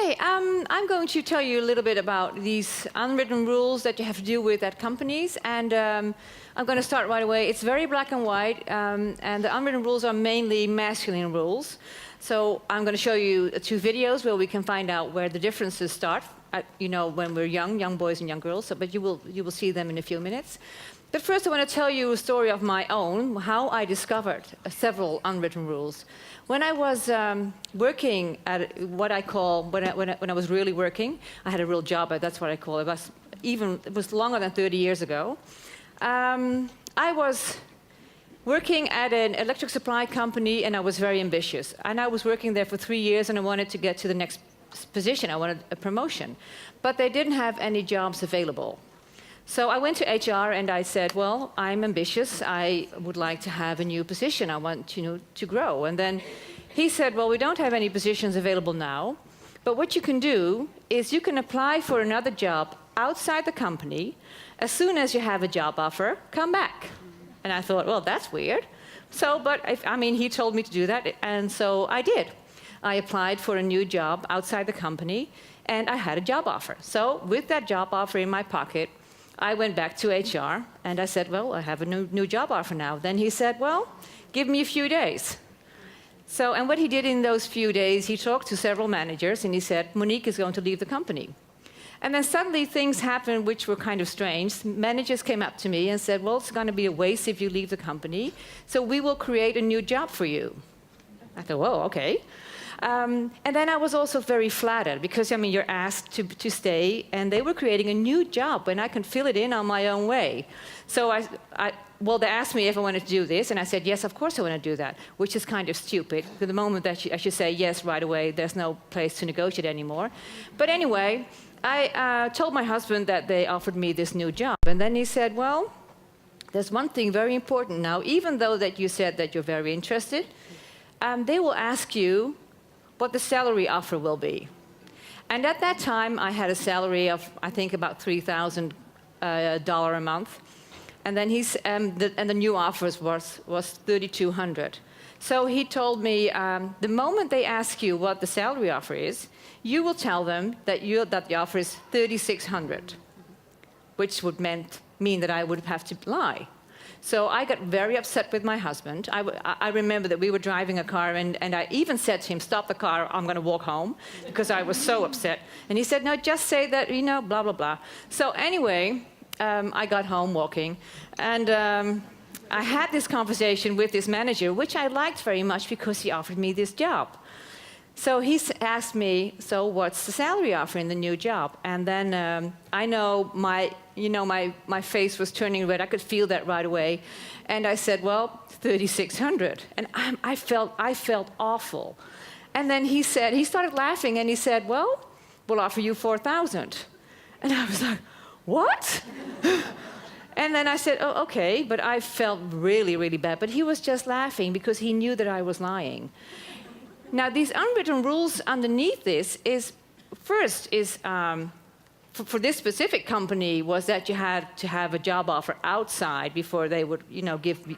Okay, I'm going to tell you a little bit about these unwritten rules that you have to deal with at companies, and I'm going to start right away. It's very black and white, and the unwritten rules are mainly masculine rules. So I'm going to show you two videos where we can find out where the differences start, when we're young boys and young girls, but you will see them in a few minutes. But first I want to tell you a story of my own, how I discovered several unwritten rules. When I was working at what I call, when I was really working, I had a real job, that's what I call it. It was longer than 30 years ago. I was working at an electric supply company, and I was very ambitious. And I was working there for 3 years, and I wanted to get to the next position. I wanted a promotion. But they didn't have any jobs available. So I went to HR and I said, well, I'm ambitious. I would like to have a new position. I want to grow. And then he said, well, we don't have any positions available now. But what you can do is you can apply for another job outside the company. As soon as you have a job offer, come back. And I thought, well, that's weird. He told me to do that. And so I did. I applied for a new job outside the company, and I had a job offer. So with that job offer in my pocket, I went back to HR, and I said, well, I have a new job offer now. Then he said, well, give me a few days. And what he did in those few days, he talked to several managers, and he said, Monique is going to leave the company. And then suddenly things happened which were kind of strange. Managers came up to me and said, well, it's going to be a waste if you leave the company, so we will create a new job for you. I thought, whoa, okay. And then I was also very flattered because, you're asked to stay, and they were creating a new job, and I can fill it in on my own way. So they asked me if I wanted to do this, and I said, yes, of course I want to do that, which is kind of stupid. The moment that I should say yes right away, there's no place to negotiate anymore. But anyway, I told my husband that they offered me this new job, and then he said, well, there's one thing very important now. Even though that you said that you're very interested, they will ask you what the salary offer will be. And at that time, I had a salary of, I think, about $3,000 a month. And then the new offer was $3,200. So he told me, the moment they ask you what the salary offer is, you will tell them that the offer is $3,600, which would mean that I would have to lie. So I got very upset with my husband. I remember that we were driving a car, and I even said to him, stop the car, I'm going to walk home, because I was so upset. And he said, no, just say that, blah, blah, blah. So anyway, I got home walking, and I had this conversation with this manager, which I liked very much because he offered me this job. So he asked me, so what's the salary offer in the new job? And then I know my face was turning red. I could feel that right away. And I said, well, $3,600. And I felt awful. And then he started laughing, and he said, well, we'll offer you $4,000. And I was like, what? And then I said, oh, okay. But I felt really, really bad. But he was just laughing because he knew that I was lying. Now, these unwritten rules underneath this for this specific company, was that you had to have a job offer outside before they would,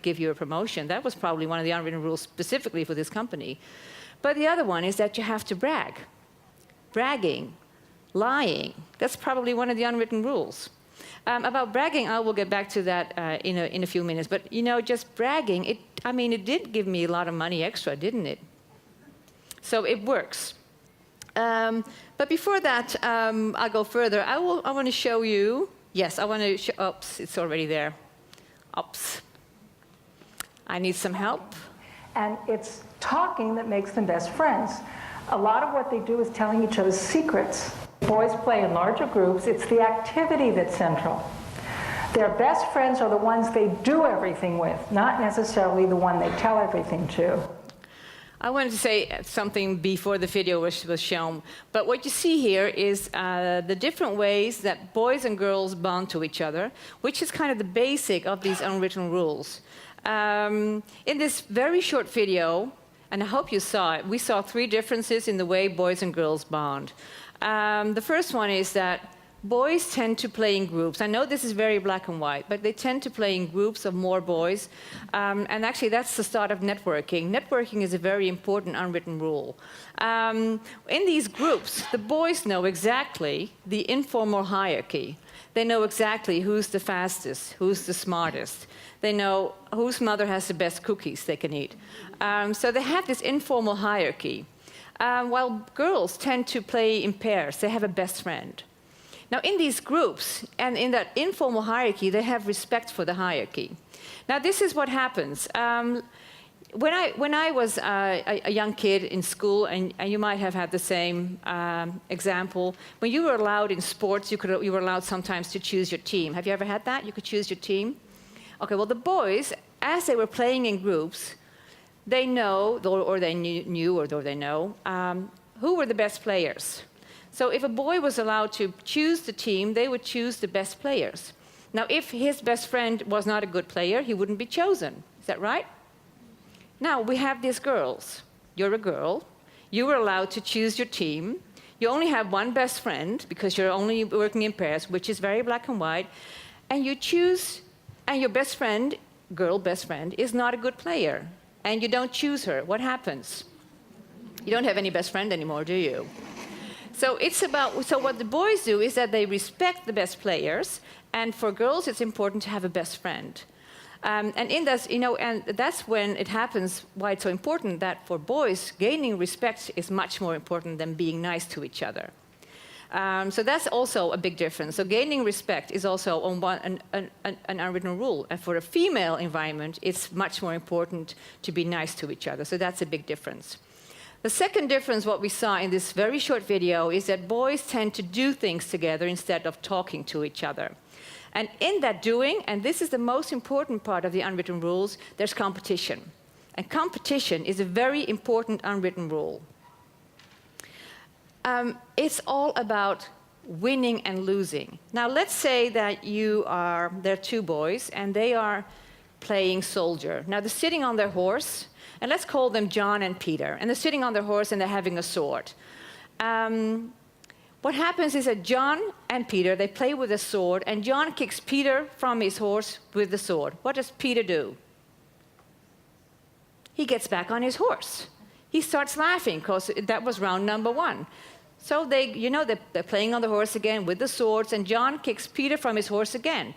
give you a promotion. That was probably one of the unwritten rules specifically for this company. But the other one is that you have to brag. Bragging, lying, that's probably one of the unwritten rules. About bragging, I will get back to that in a few minutes. But, just bragging, it did give me a lot of money extra, didn't it? So it works. But before that, I'll go further. I want to show you. Yes, I want to show. Oops, it's already there. Oops. I need some help. And it's talking that makes them best friends. A lot of what they do is telling each other secrets. Boys play in larger groups. It's the activity that's central. Their best friends are the ones they do everything with, not necessarily the one they tell everything to. I wanted to say something before the video was shown, but what you see here is the different ways that boys and girls bond to each other, which is kind of the basic of these unwritten rules. In this very short video, and I hope you saw it, we saw 3 differences in the way boys and girls bond. The first one is that boys tend to play in groups. I know this is very black and white, but they tend to play in groups of more boys. And actually, that's the start of networking. Networking is a very important unwritten rule. In these groups, the boys know exactly the informal hierarchy. They know exactly who's the fastest, who's the smartest. They know whose mother has the best cookies they can eat. So they have this informal hierarchy. While girls tend to play in pairs, they have a best friend. Now, in these groups and in that informal hierarchy, they have respect for the hierarchy. Now, this is what happens. When I was a young kid in school, and you might have had the same example, when you were allowed in sports, you were allowed sometimes to choose your team. Have you ever had that? You could choose your team? Okay, well, the boys, as they were playing in groups, they know, or they knew, or they know, who were the best players. So if a boy was allowed to choose the team, they would choose the best players. Now, if his best friend was not a good player, he wouldn't be chosen. Is that right? Now, we have these girls. You're a girl. You were allowed to choose your team. You only have one best friend because you're only working in pairs, which is very black and white. And you choose, and your best friend, girl best friend, is not a good player. And you don't choose her. What happens? You don't have any best friend anymore, do you? So what the boys do is that they respect the best players, and for girls it's important to have a best friend. And in this, and that's when it happens, why it's so important that for boys, gaining respect is much more important than being nice to each other. So that's also a big difference. So gaining respect is also an unwritten rule. And for a female environment, it's much more important to be nice to each other. So that's a big difference. The second difference, what we saw in this very short video, is that boys tend to do things together instead of talking to each other. And in that doing, and this is the most important part of the unwritten rules, there's competition. And competition is a very important unwritten rule. It's all about winning and losing. Now, let's say that there are two boys, and they are playing soldier. Now, they're sitting on their horse, and let's call them John and Peter. And they're sitting on their horse, and they're having a sword. What happens is that John and Peter, they play with a sword, and John kicks Peter from his horse with the sword. What does Peter do? He gets back on his horse. He starts laughing, because that was round number one. So they're playing on the horse again with the swords, and John kicks Peter from his horse again.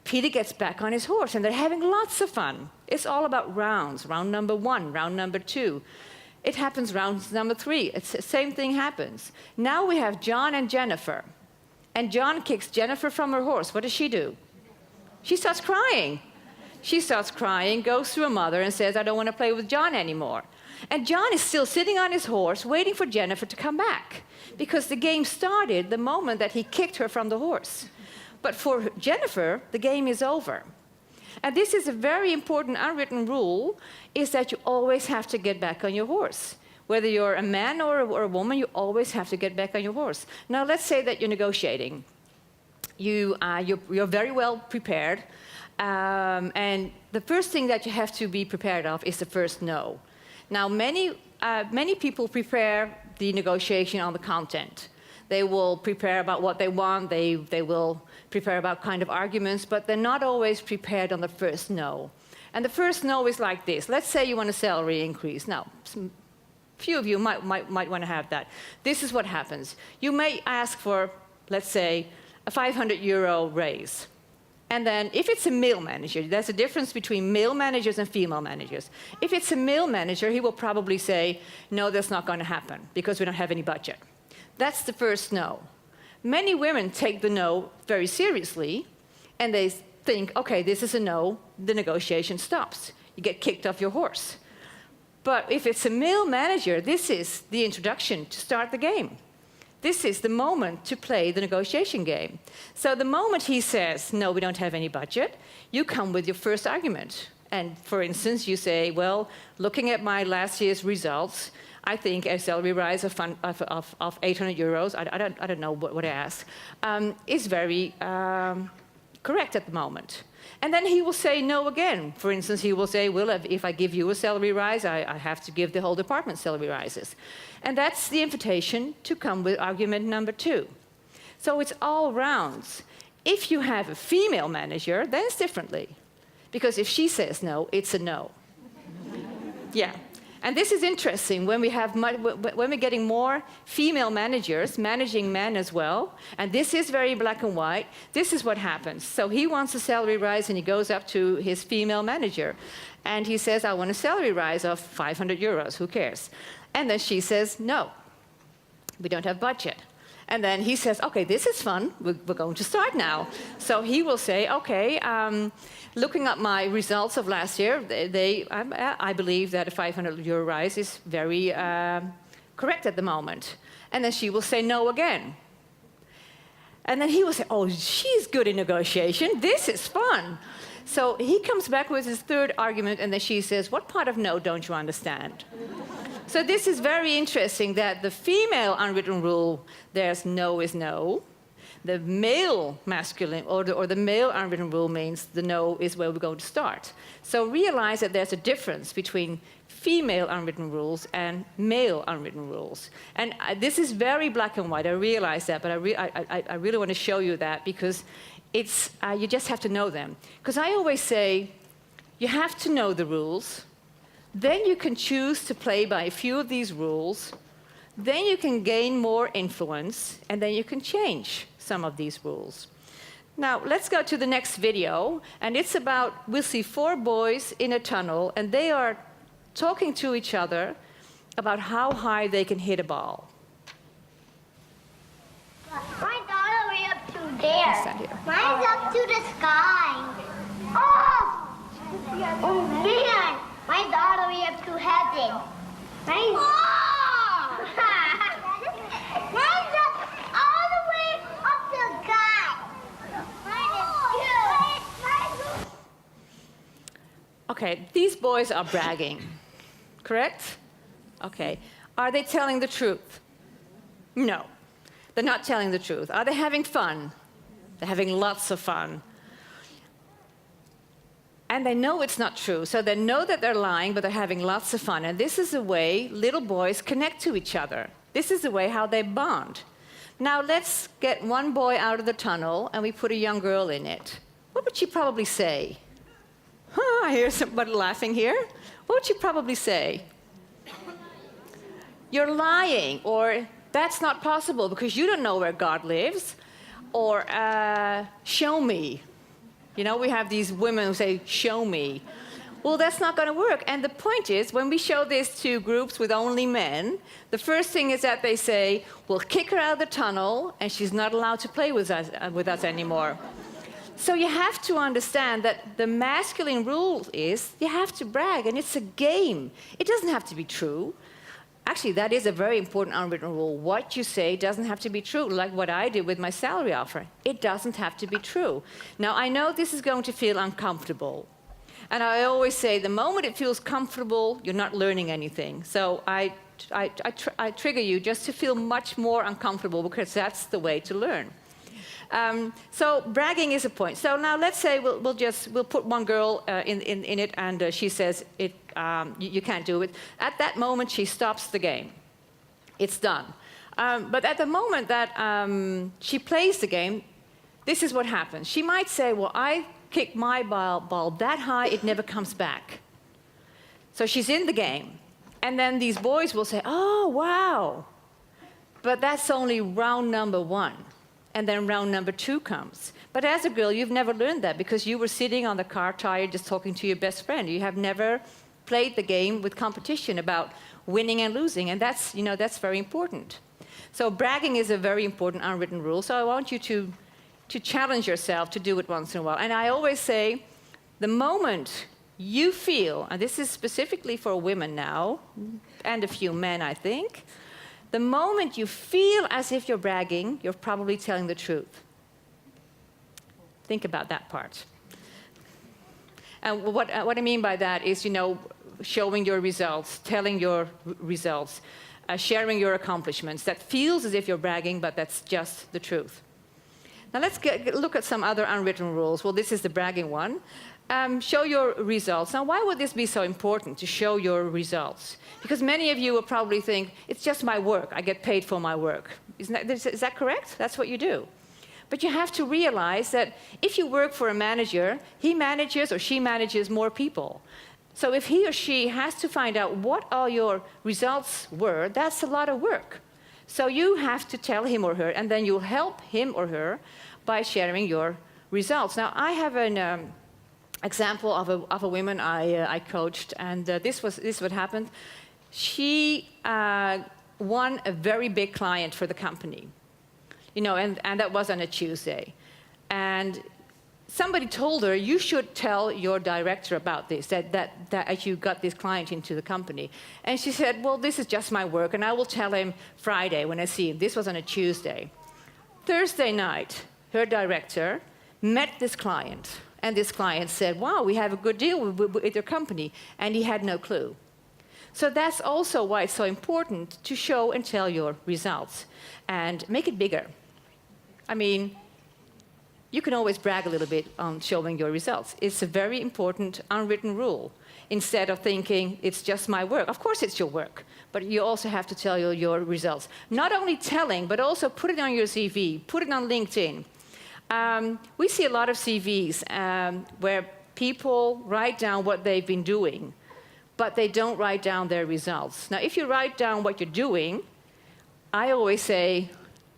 Peter gets back on his horse, and they're having lots of fun. It's all about rounds, round number one, round number two. It happens round number three. It's the same thing happens. Now we have John and Jennifer, and John kicks Jennifer from her horse. What does she do? She starts crying. She starts crying, goes to her mother, and says, I don't want to play with John anymore. And John is still sitting on his horse, waiting for Jennifer to come back, because the game started the moment that he kicked her from the horse. But for Jennifer, the game is over. And this is a very important unwritten rule, is that you always have to get back on your horse. Whether you're a man or a woman, you always have to get back on your horse. Now, let's say that you're negotiating. You're very well prepared, and the first thing that you have to be prepared of is the first no. Now, many people prepare the negotiation on the content. They will prepare about what they want, they will prepare about kind of arguments, but they're not always prepared on the first no. And the first no is like this. Let's say you want a salary increase. Now, few of you might want to have that. This is what happens. You may ask for, let's say, a 500 euro raise. And then if it's a male manager, there's a difference between male managers and female managers. If it's a male manager, he will probably say, no, that's not going to happen because we don't have any budget. That's the first no. Many women take the no very seriously, and they think, okay, this is a no, the negotiation stops. You get kicked off your horse. But if it's a male manager, this is the introduction to start the game. This is the moment to play the negotiation game. So the moment he says, no, we don't have any budget, you come with your first argument. And for instance, you say, well, looking at my last year's results, I think a salary rise of 800 euros, I don't know what I asked, is very correct at the moment. And then he will say no again. For instance, he will say, well, if I give you a salary rise, I have to give the whole department salary rises. And that's the invitation to come with argument number two. So it's all rounds. If you have a female manager, then it's differently. Because if she says no, it's a no. Yeah. And this is interesting when we're getting more female managers managing men as well. And this is very black and white. This is what happens. So he wants a salary rise, and he goes up to his female manager. And he says, I want a salary rise of 500 euros. Who cares? And then she says, no, we don't have budget. And then he says, OK, this is fun. We're going to start now. So he will say, OK, looking at my results of last year, I believe that a 500 euro rise is very correct at the moment. And then she will say no again. And then he will say, oh, she's good in negotiation. This is fun. So he comes back with his third argument, and then she says, what part of no don't you understand? So this is very interesting that the female unwritten rule, there's no is no. The male masculine, or the male unwritten rule means the no is where we're going to start. So realize that there's a difference between female unwritten rules and male unwritten rules. And this is very black and white, I realize that, but I really want to show you that because it's, you just have to know them. Because I always say, you have to know the rules, then you can choose to play by a few of these rules, then you can gain more influence, and then you can change some of these rules. Now, let's go to the next video, and it's about, we'll see 4 boys in a tunnel, and they are talking to each other about how high they can hit a ball. My daughter way up to there. Stand here. Mine's up to the sky. Oh! Oh man! My daughter way up to heaven. Mine's Mine's up all the way up to God. Mine is good. Okay, these boys are bragging, correct? Okay. Are they telling the truth? No. They're not telling the truth. Are they having fun? They're having lots of fun. And they know it's not true, so they know that they're lying, but they're having lots of fun. And this is the way little boys connect to each other. This is the way how they bond. Now let's get one boy out of the tunnel, and we put a young girl in it. What would she probably say? I hear somebody laughing here. What would she probably say? You're lying, or that's not possible because you don't know where God lives, or show me. You know, we have these women who say, show me. Well, that's not going to work. And the point is, when we show this to groups with only men, the first thing is that they say, we'll kick her out of the tunnel, and she's not allowed to play with us anymore. So you have to understand that the masculine rule is you have to brag, and it's a game. It doesn't have to be true. Actually, that is a very important unwritten rule. What you say doesn't have to be true, like what I did with my salary offer. It doesn't have to be true. Now, I know this is going to feel uncomfortable. And I always say, the moment it feels comfortable, you're not learning anything. So I trigger you just to feel much more uncomfortable, because that's the way to learn. So bragging is a point. So now let's say we'll put one girl in it, and she says you can't do it. At that moment, she stops the game. It's done. But at the moment that she plays the game, this is what happens. She might say, well, I kicked my ball that high, it never comes back. So she's in the game. And then these boys will say, oh, wow. But that's only round number 1. And then round number 2 comes. But as a girl, you've never learned that because you were sitting on the car tire just talking to your best friend. You have never played the game with competition about winning and losing, and that's very important. So bragging is a very important unwritten rule, so I want you to challenge yourself to do it once in a while. And I always say, the moment you feel, and this is specifically for women now, and a few men, I think, the moment you feel as if you're bragging, you're probably telling the truth. Think about that part. And what I mean by that is, showing your results, telling your results, sharing your accomplishments. That feels as if you're bragging, but that's just the truth. Now let's look at some other unwritten rules. Well, this is the bragging one. Show your results. Now, why would this be so important, to show your results? Because many of you will probably think, it's just my work. I get paid for my work. Is that correct? That's what you do. But you have to realize that if you work for a manager, he manages or she manages more people. So if he or she has to find out what all your results were, that's a lot of work. So you have to tell him or her, and then you'll help him or her by sharing your results. Now, I have an example of a woman I coached, and this what happened. She won a very big client for the company, and that was on a Tuesday. And somebody told her, you should tell your director about this, that you got this client into the company. And she said, well, this is just my work, and I will tell him Friday when I see him. This was on a Tuesday. Thursday night, her director met this client, and this client said, wow, we have a good deal with your company, and he had no clue. So that's also why it's so important to show and tell your results, and make it bigger. I mean, you can always brag a little bit on showing your results. It's a very important unwritten rule. Instead of thinking, it's just my work. Of course it's your work, but you also have to tell your results. Not only telling, but also put it on your CV, put it on LinkedIn. We see a lot of CVs where people write down what they've been doing, but they don't write down their results. Now, if you write down what you're doing, I always say,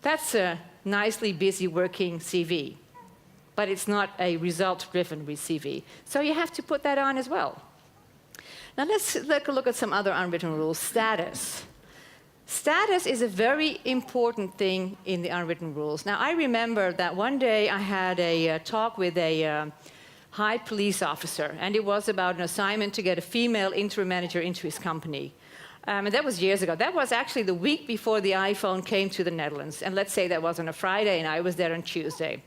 that's a nicely busy working CV. But it's not a result-driven CV. So you have to put that on as well. Now let's take a look at some other unwritten rules. Status. Status is a very important thing in the unwritten rules. Now I remember that one day I had a talk with a high police officer, and it was about an assignment to get a female interim manager into his company. And that was years ago. That was actually the week before the iPhone came to the Netherlands. And let's say that was on a Friday, and I was there on Tuesday.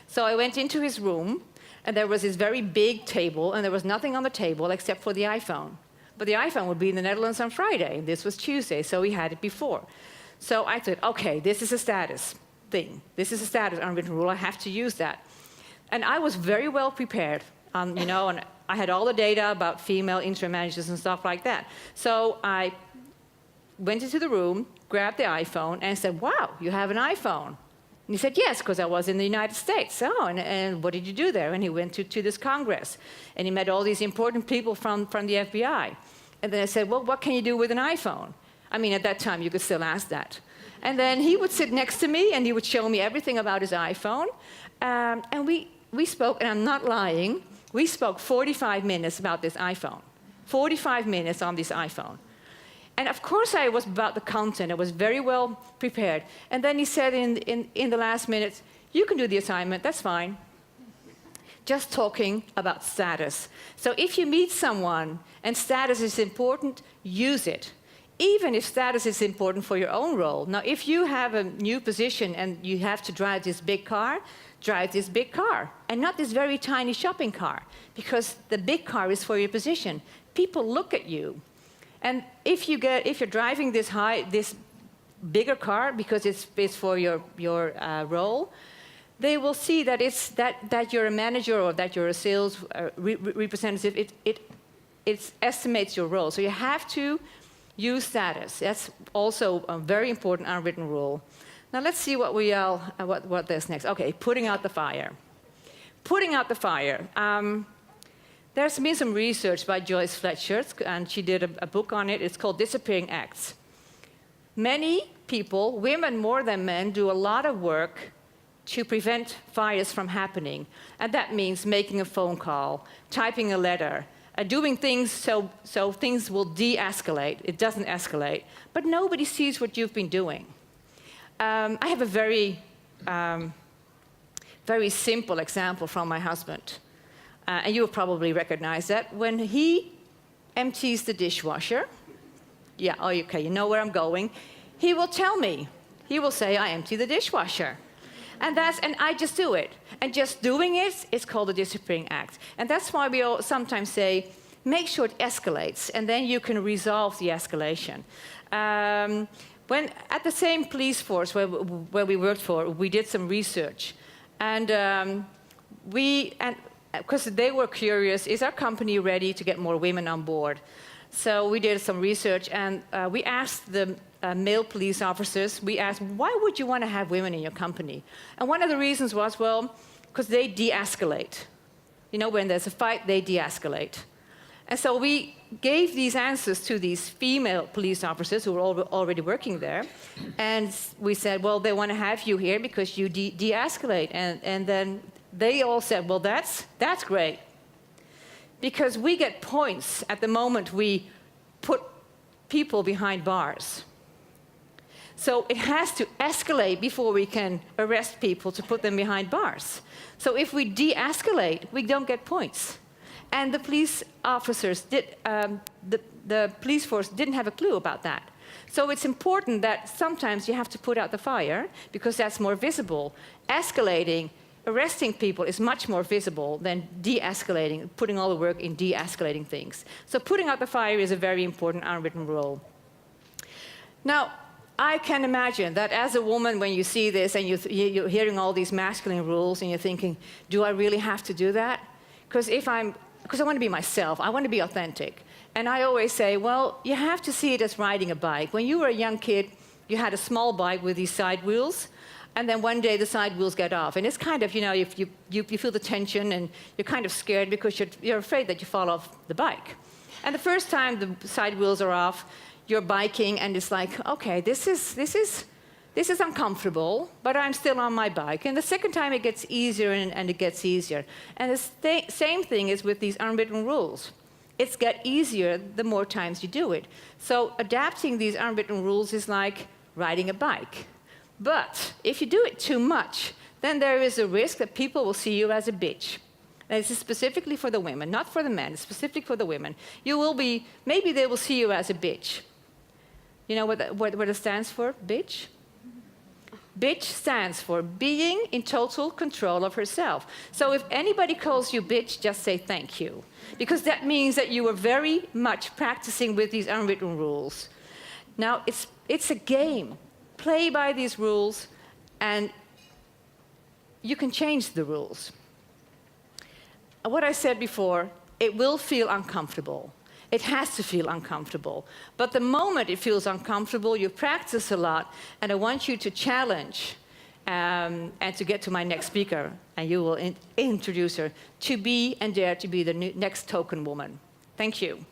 So I went into his room, and there was this very big table, and there was nothing on the table except for the iPhone. But the iPhone would be in the Netherlands on Friday, and this was Tuesday, so we had it before. So I thought, okay, this is a status thing. This is a status unwritten rule. I have to use that. And I was very well prepared, and I had all the data about female interim managers and stuff like that. So I went into the room, grabbed the iPhone, and said, wow, you have an iPhone. And he said, yes, because I was in the United States. Oh, and what did you do there? And he went to this Congress, and he met all these important people from the FBI. And then I said, well, what can you do with an iPhone? I mean, at that time, you could still ask that. And then he would sit next to me, and he would show me everything about his iPhone. And we spoke, and I'm not lying, we spoke 45 minutes about this iPhone. 45 minutes on this iPhone. And of course I was about the content. I was very well prepared. And then he said in the last minute, you can do the assignment, that's fine. Just talking about status. So if you meet someone and status is important, use it. Even if status is important for your own role. Now, if you have a new position and you have to drive this big car, drive this big car. And not this very tiny shopping car. Because the big car is for your position. People look at you. And if you're driving this bigger car because it's for your role, they will see that that you're a manager or that you're a sales representative. It estimates your role. So you have to use status. That's also a very important unwritten rule. Now let's see what there's next. Okay, putting out the fire. Putting out the fire. There's been some research by Joyce Fletcher, and she did a book on it. It's called Disappearing Acts. Many people, women more than men, do a lot of work to prevent fires from happening. And that means making a phone call, typing a letter, doing things so things will de-escalate. It doesn't escalate. But nobody sees what you've been doing. I have a very simple example from my husband. And you'll probably recognize that. When he empties the dishwasher, okay, you know where I'm going, he will tell me. He will say, I empty the dishwasher. And I just do it. And just doing it is called a disappearing act. And that's why we all sometimes say, make sure it escalates, and then you can resolve the escalation. When at the same police force where we worked for, we did some research. And because they were curious, is our company ready to get more women on board? So we did some research, and we asked the male police officers, we asked, why would you want to have women in your company? And one of the reasons was, well, because they de-escalate. You know, when there's a fight, they de-escalate. And so we gave these answers to these female police officers who were already working there. And we said, well, they want to have you here because you de-escalate. And then they all said, well, that's great. Because we get points at the moment we put people behind bars. So it has to escalate before we can arrest people to put them behind bars. So if we de-escalate, we don't get points. And the police officers the police force didn't have a clue about that. So it's important that sometimes you have to put out the fire because that's more visible. Escalating, arresting people is much more visible than de-escalating, putting all the work in de-escalating things. So putting out the fire is a very important unwritten rule. Now, I can imagine that as a woman, when you see this and you're hearing all these masculine rules and you're thinking, do I really have to do that? Because I want to be myself, I want to be authentic. And I always say, well, you have to see it as riding a bike. When you were a young kid, you had a small bike with these side wheels, and then one day the side wheels get off. And it's kind of, you know, if you feel the tension and you're kind of scared because you're afraid that you fall off the bike. And the first time the side wheels are off, you're biking and it's like, okay, this is uncomfortable, but I'm still on my bike. And the second time it gets easier and it gets easier. And the same thing is with these unwritten rules. It's get easier the more times you do it. So adapting these unwritten rules is like riding a bike. But if you do it too much, then there is a risk that people will see you as a bitch. And this is specifically for the women, not for the men, it's specifically for the women. Maybe they will see you as a bitch. You know what it stands for, bitch? Bitch stands for being in total control of herself. So if anybody calls you bitch, just say thank you. Because that means that you are very much practicing with these unwritten rules. Now, it's a game. Play by these rules, and you can change the rules. What I said before, it will feel uncomfortable. It has to feel uncomfortable. But the moment it feels uncomfortable, you practice a lot, and I want you to challenge and to get to my next speaker, and you will introduce her, to be and dare to be the next token woman. Thank you.